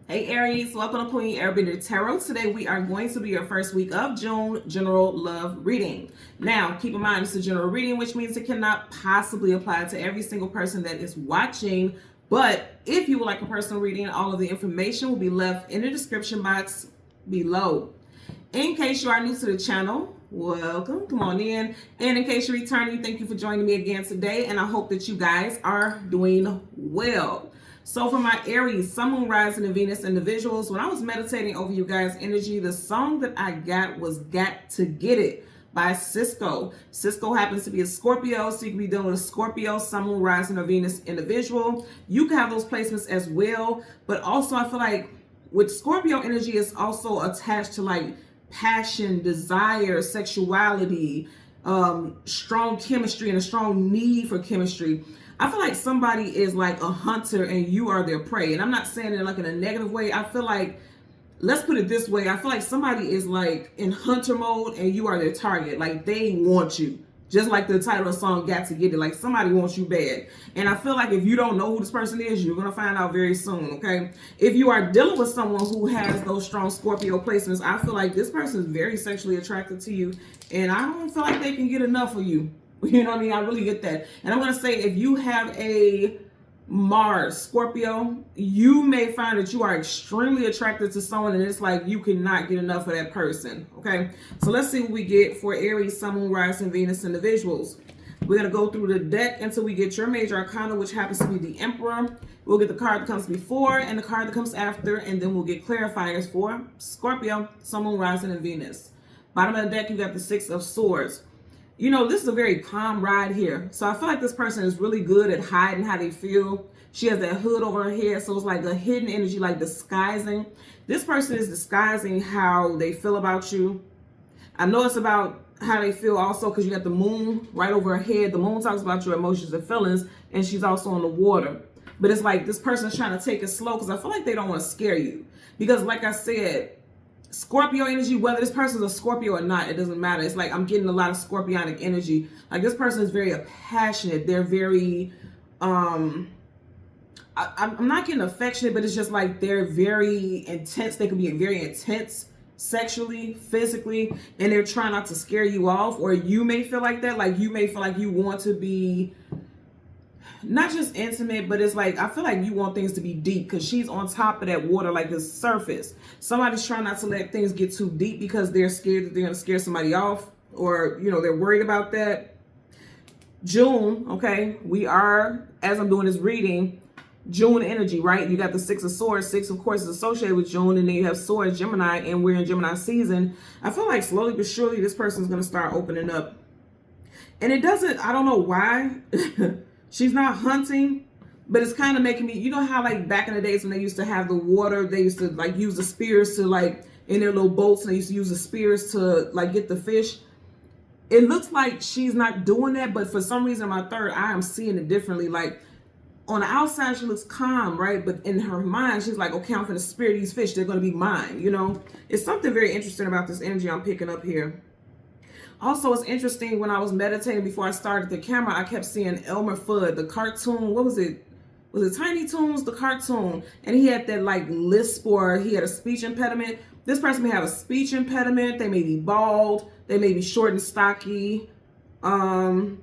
Hey Aries, welcome to Queen Airbender Tarot. Today we are going to be your first week of June general love reading. Now, keep in mind it's a general reading, which means it cannot possibly apply to every single person that is watching. But if you would like a personal reading, all of the information will be left in the description box below. In case you are new to the channel, welcome, come on in. And in case you're returning, thank you for joining me again today. And I hope that you guys are doing well. So for my Aries, Sun, Moon, Rising, and Venus individuals, when I was meditating over you guys' energy, the song that I got was Got to Get It by Cisco. Cisco happens to be a Scorpio, so you can be dealing with a Scorpio, Sun, Moon, Rising, or Venus individual. You can have those placements as well, but also I feel like with Scorpio energy, it's also attached to like passion, desire, sexuality, strong chemistry, and a strong need for chemistry. I feel like somebody is like a hunter and you are their prey. And I'm not saying it like in a negative way. I feel like, let's put it this way. I feel like somebody is like in hunter mode and you are their target. Like they want you. Just like the title of the song, Got to Get It. Like somebody wants you bad. And I feel like if you don't know who this person is, you're going to find out very soon, okay? If you are dealing with someone who has those strong Scorpio placements, I feel like this person is very sexually attracted to you. And I don't feel like they can get enough of you. You know what I mean? I really get that. And I'm going to say if you have a Mars, Scorpio, you may find that you are extremely attracted to someone and it's like you cannot get enough of that person. Okay, so let's see what we get for Aries, Sun, Moon, Rising, Venus individuals. We're going to go through the deck until we get your major arcana, which happens to be the Emperor. We'll get the card that comes before and the card that comes after, and then we'll get clarifiers for Scorpio, Sun, Moon, Rising, and Venus. Bottom of the deck, you got the Six of Swords. You know, this is a very calm ride here. So I feel like this person is really good at hiding how they feel. She has that hood over her head. So it's like a hidden energy, like disguising. This person is disguising how they feel about you. I know it's about how they feel also because you got the moon right over her head. The moon talks about your emotions and feelings, and she's also on the water. But it's like this person's trying to take it slow because I feel like they don't want to scare you. Because like I said, Scorpio energy, whether this person's a Scorpio or not, it doesn't matter. It's like I'm getting a lot of Scorpionic energy. Like this person is very passionate. They're very, I'm not getting affectionate, but it's just like they're very intense. They can be very intense sexually, physically, and they're trying not to scare you off. Or you may feel like that. Like you may feel like you want to be not just intimate, but it's like I feel like you want things to be deep because she's on top of that water like the surface. Somebody's trying not to let things get too deep because they're scared that they're going to scare somebody off, or you know, they're worried about that. June, okay, we are, as I'm doing this reading, June energy, right? You got the Six of Swords. Six, of course, is associated with June, and then you have Swords, Gemini, and we're in Gemini season. I feel like slowly but surely this person's going to start opening up. And it doesn't, I don't know why. She's not hunting, but it's kind of making me, you know how like back in the days when they used to have the water, they used to like use the spears to like in their little boats, and they used to use the spears to like get the fish. It looks like she's not doing that, but for some reason my third eye, I'm seeing it differently. Like on the outside, she looks calm, right? But in her mind, she's like, okay, I'm going to spear these fish. They're going to be mine, you know? It's something very interesting about this energy I'm picking up here. Also, it's interesting, when I was meditating before I started the camera, I kept seeing Elmer Fudd, the cartoon. What was it? Was it Tiny Toons, the cartoon? And he had that like lisp, or he had a speech impediment. This person may have a speech impediment. They may be bald. They may be short and stocky. And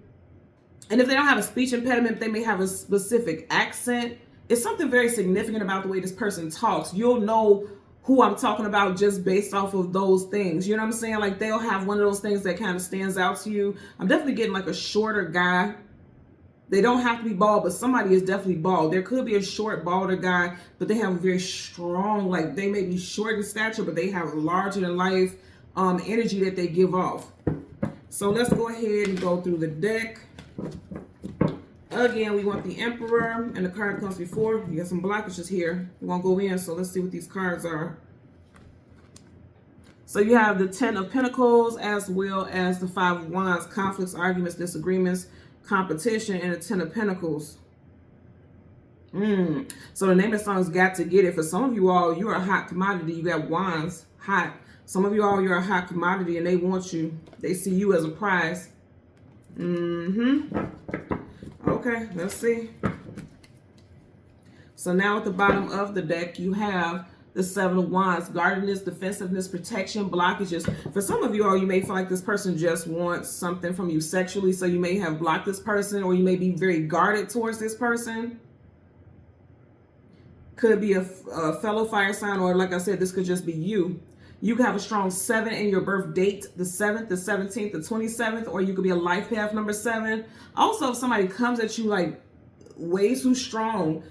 if they don't have a speech impediment, they may have a specific accent. It's something very significant about the way this person talks. You'll know who I'm talking about just based off of those things. You know what I'm saying? Like they'll have one of those things that kind of stands out to you. I'm definitely getting like a shorter guy. They don't have to be bald, but somebody is definitely bald. There could be a short, balder guy, but they have a very strong, like they may be short in stature, but they have larger than life energy that they give off. So let's go ahead and go through the deck. Again, we want the Emperor, and the card comes before. You got some blockages here. We won't go in, so let's see what these cards are. So you have the Ten of Pentacles, as well as the Five of Wands, conflicts, arguments, disagreements, competition, and the Ten of Pentacles. So the name of the song is Got to Get It. For some of you all, you're a hot commodity. You got wands, hot. Some of you all, you're a hot commodity, and they want you. They see you as a prize. Okay, let's see. So now at the bottom of the deck, you have the Seven of Wands, guardedness, defensiveness, protection, blockages. For some of you all, you may feel like this person just wants something from you sexually. So you may have blocked this person, or you may be very guarded towards this person. Could be a fellow fire sign, or like I said, this could just be you. You could have a strong 7 in your birth date, the 7th, the 17th, the 27th, or you could be a life path number 7. Also, if somebody comes at you like way too strong,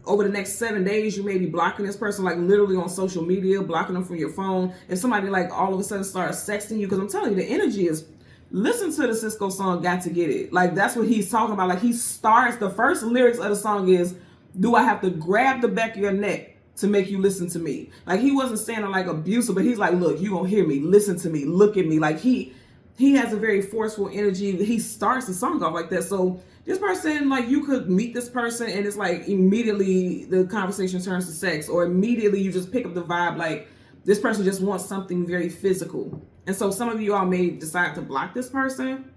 over the next 7 days, you may be blocking this person, like literally on social media, blocking them from your phone. If somebody like all of a sudden starts sexting you, because I'm telling you, the energy is, listen to the Cisco song, Got to Get It. Like, that's what he's talking about. Like, he starts, the first lyrics of the song is, do I have to grab the back of your neck to make you listen to me? Like, he wasn't saying it like abusive, but he's like, look, you gonna hear me, listen to me, look at me. Like, he has a very forceful energy. He starts the song off like that. So this person, like, you could meet this person and it's like immediately the conversation turns to sex, or immediately you just pick up the vibe like this person just wants something very physical. And so some of you all may decide to block this person.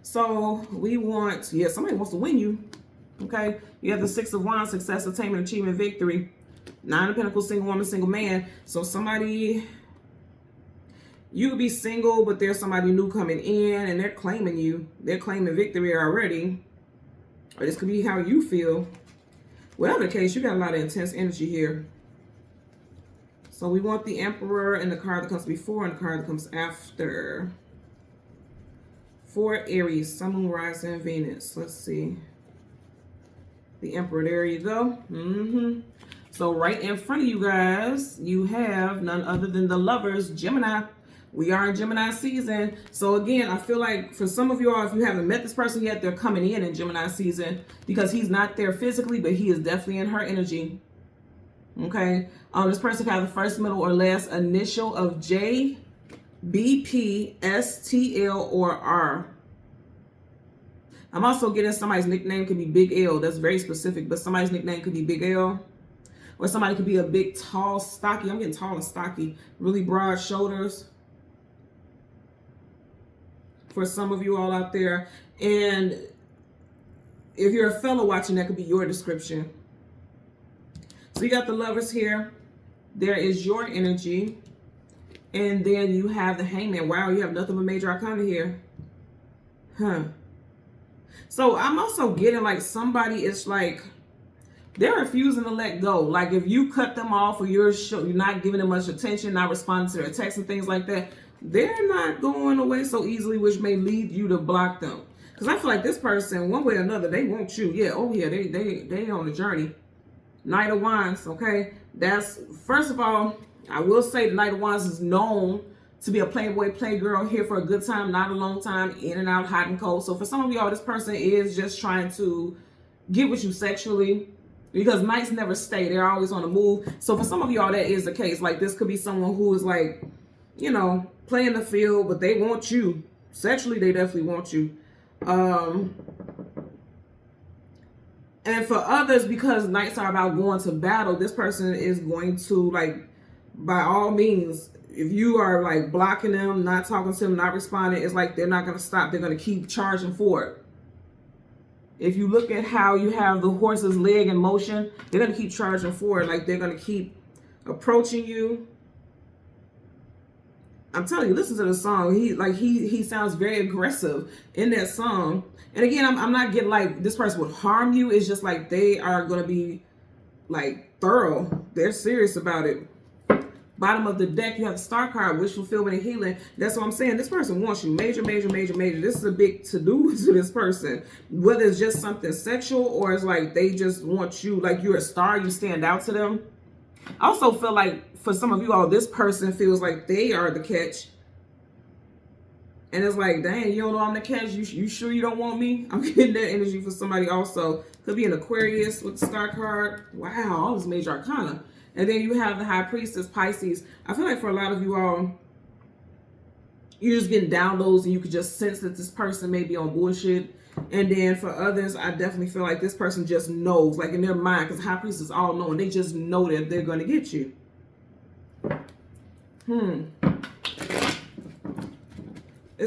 So we want, somebody wants to win you. Okay, you have the 6 of Wands, success, attainment, achievement, victory. 9 of Pentacles, single woman, single man. So somebody, you could be single, but there's somebody new coming in and they're claiming you. They're claiming victory already. Or this could be how you feel. Whatever the case, you got a lot of intense energy here. So we want the Emperor and the card that comes before and the card that comes after. For Aries, Sun, Moon, Rising, Venus. Let's see. The Emperor, there you go. So right in front of you guys, you have none other than the Lovers, Gemini. We are in Gemini season. So again, I feel like for some of you all, if you haven't met this person yet, they're coming in Gemini season, because he's not there physically, but he is definitely in her energy. Okay. This person can have the first, middle, or last initial of J, B, P, S, T, L, or R. I'm also getting somebody's nickname could be Big L. That's very specific, but somebody's nickname could be Big L. Or somebody could be a big, tall, stocky. I'm getting tall and stocky. Really broad shoulders. For some of you all out there. And if you're a fellow watching, that could be your description. So you got the Lovers here. There is your energy. And then you have the Hangman. Wow, you have nothing but major arcana here. Huh. So I'm also getting like somebody is like, they're refusing to let go. Like if you cut them off, or you're not giving them much attention, not responding to their texts and things like that, they're not going away so easily, which may lead you to block them. Because I feel like this person, one way or another, they want you. Yeah, oh yeah, they on a journey. Knight of Wands, okay? That's, first of all, I will say the Knight of Wands is known to be a playboy, playgirl, here for a good time, not a long time, in and out, hot and cold. So for some of y'all, this person is just trying to get with you sexually, because knights never stay. They're always on the move. So for some of y'all, that is the case. Like this could be someone who is like, you know, playing the field, but they want you. Sexually, they definitely want you. And for others, because nights are about going to battle, this person is going to, like, by all means, if you are like blocking them, not talking to them, not responding, it's like they're not going to stop. They're going to keep charging forward. If you look at how you have the horse's leg in motion, they're going to keep charging forward. Like they're going to keep approaching you. I'm telling you, listen to the song. He sounds very aggressive in that song. And again, I'm not getting like this person would harm you. It's just like they are going to be like thorough. They're serious about it. Bottom of the deck, you have the Star card, wish fulfillment and healing. That's what I'm saying. This person wants you. Major, major, major, major. This is a big to-do to this person. Whether it's just something sexual, or it's like they just want you, like you're a star, you stand out to them. I also feel like for some of you all, this person feels like they are the catch. And it's like, dang, you don't know I'm the catch? You sure you don't want me? I'm getting that energy for somebody also. Could be an Aquarius with the Star card. Wow, all this major arcana. And then you have the High Priestess, Pisces. I feel like for a lot of you all, you're just getting downloads and you could just sense that this person may be on bullshit. And then for others, I definitely feel like this person just knows, like in their mind, because High Priestess all knowing, they just know that they're going to get you.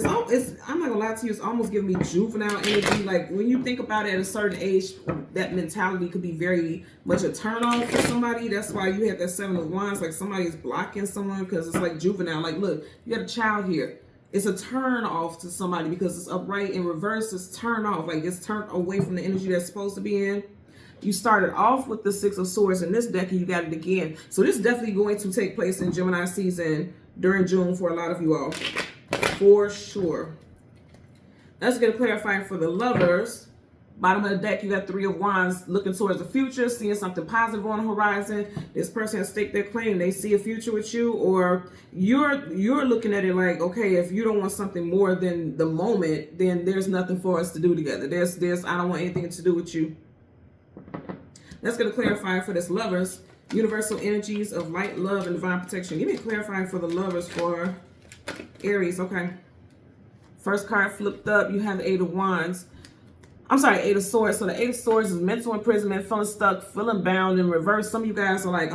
I'm not gonna lie to you, it's almost giving me juvenile energy. Like when you think about it at a certain age, that mentality could be very much a turn on for somebody. That's why you have that 7 of Wands, like somebody's blocking someone because it's like juvenile. Like, look, you got a child here. It's a turn off to somebody because it's upright. In reverse, it's turn off. Like it's turned away from the energy that's supposed to be in. You started off with the 6 of Swords in this deck and you got it again. So this is definitely going to take place in Gemini season during June for a lot of you all. For sure. Let's get a clarifying for the lovers. Bottom of the deck, you got 3 of Wands looking towards the future, seeing something positive on the horizon. This person has staked their claim. They see a future with you, or you're looking at it like, okay, if you don't want something more than the moment, then there's nothing for us to do together. I don't want anything to do with you. Let's get a clarifying for this lovers. Universal energies of light, love, and divine protection. Give me a clarifying for the lovers for Aries. Okay. First card flipped up. You have the 8 of Wands. I'm sorry, 8 of Swords. So the 8 of Swords is mental imprisonment, feeling stuck, feeling bound. In reverse, some of you guys are like,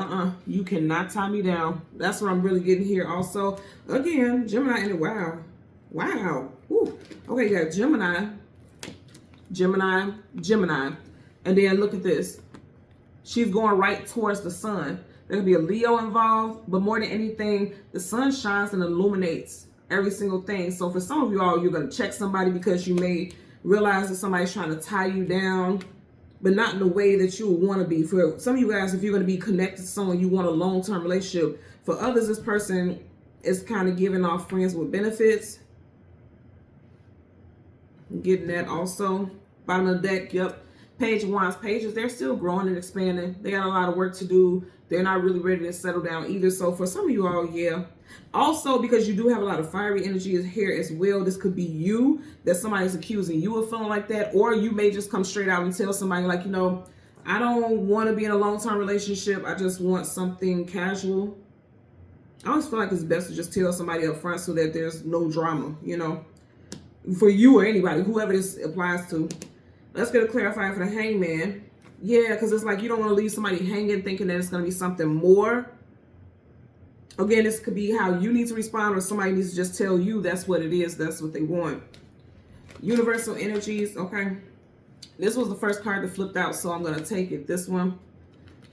you cannot tie me down. That's what I'm really getting here. Also, again, Gemini and wow. Ooh. Okay, you got Gemini. And then look at this. She's going right towards the sun. There could be a Leo involved, but more than anything, the sun shines and illuminates every single thing. So for some of you all, you're going to check somebody because you may realize that somebody's trying to tie you down, but not in the way that you would want to be. For some of you guys, if you're going to be connected to someone, you want a long-term relationship. For others, this person is kind of giving off friends with benefits. I'm getting that also. Bottom of the deck, yep. Page of Wands. Pages, they're still growing and expanding. They got a lot of work to do. They're not really ready to settle down either. So for some of you all, yeah. Also, because you do have a lot of fiery energy here as well, this could be you, that somebody's accusing you of feeling like that. Or you may just come straight out and tell somebody like, you know, I don't want to be in a long-term relationship. I just want something casual. I always feel like it's best to just tell somebody up front so that there's no drama, you know, for you or anybody, whoever this applies to. Let's get a clarifier for the Hangman. Yeah, because it's like you don't want to leave somebody hanging thinking that it's going to be something more. Again, this could be how you need to respond, or somebody needs to just tell you that's what it is. That's what they want. Universal energies. Okay. This was the first card that flipped out, so I'm going to take it. This one.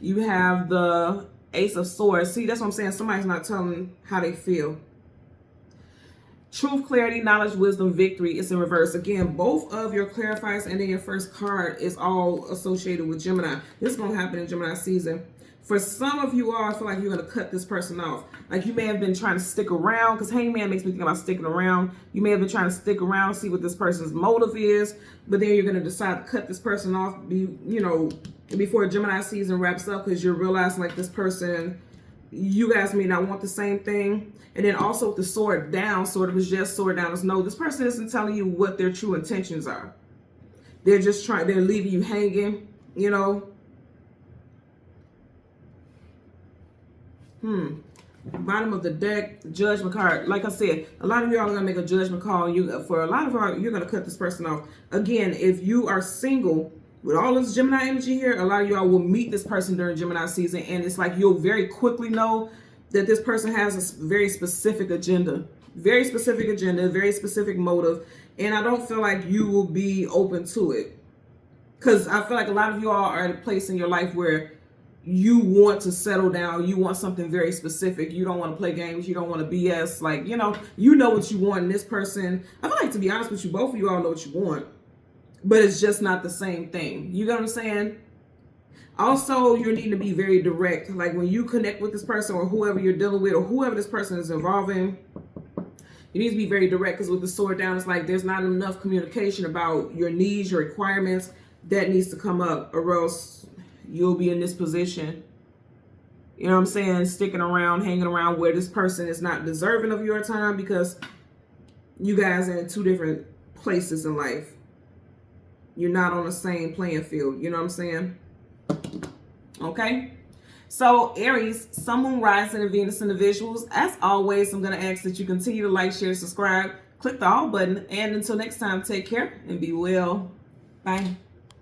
You have the Ace of Swords. See, that's what I'm saying. Somebody's not telling how they feel. Truth, clarity, knowledge, wisdom, victory. It's in reverse. Again, both of your clarifiers and then your first card is all associated with Gemini. This is going to happen in Gemini season. For some of you all, I feel like you're going to cut this person off. Like you may have been trying to stick around, because Hangman makes me think about sticking around. You may have been trying to stick around, see what this person's motive is, but then you're going to decide to cut this person off, before Gemini season wraps up, because you're realizing like this person, you guys may not want the same thing. And then also with the sword down, sort of is just sword down is no, this person isn't telling you what their true intentions are. They're just they're leaving you hanging, you know. Bottom of the deck, judgment card. Like I said, a lot of y'all are going to make a judgment call. For a lot of y'all, you're going to cut this person off. Again, if you are single, with all this Gemini energy here, a lot of y'all will meet this person during Gemini season, and it's like you'll very quickly know that this person has a very specific agenda. Very specific motive, and I don't feel like you will be open to it. Because I feel like a lot of you all are at a place in your life where you want to settle down. You want something very specific. You don't want to play games. You don't want to BS. Like, you know what you want in this person. I feel like, to be honest with you, both of you all know what you want. But it's just not the same thing. You get what I'm saying? Also, you need to be very direct. Like when you connect with this person or whoever you're dealing with or whoever this person is involving, you need to be very direct, because with the sword down, it's like there's not enough communication about your needs, your requirements. That needs to come up, or else you'll be in this position. You know what I'm saying? Sticking around, hanging around where this person is not deserving of your time, because you guys are in two different places in life. You're not on the same playing field. You know what I'm saying? Okay. So Aries, Sun, Moon, Rising, and Venus individuals. As always, I'm going to ask that you continue to like, share, subscribe, click the all button. And until next time, take care and be well. Bye.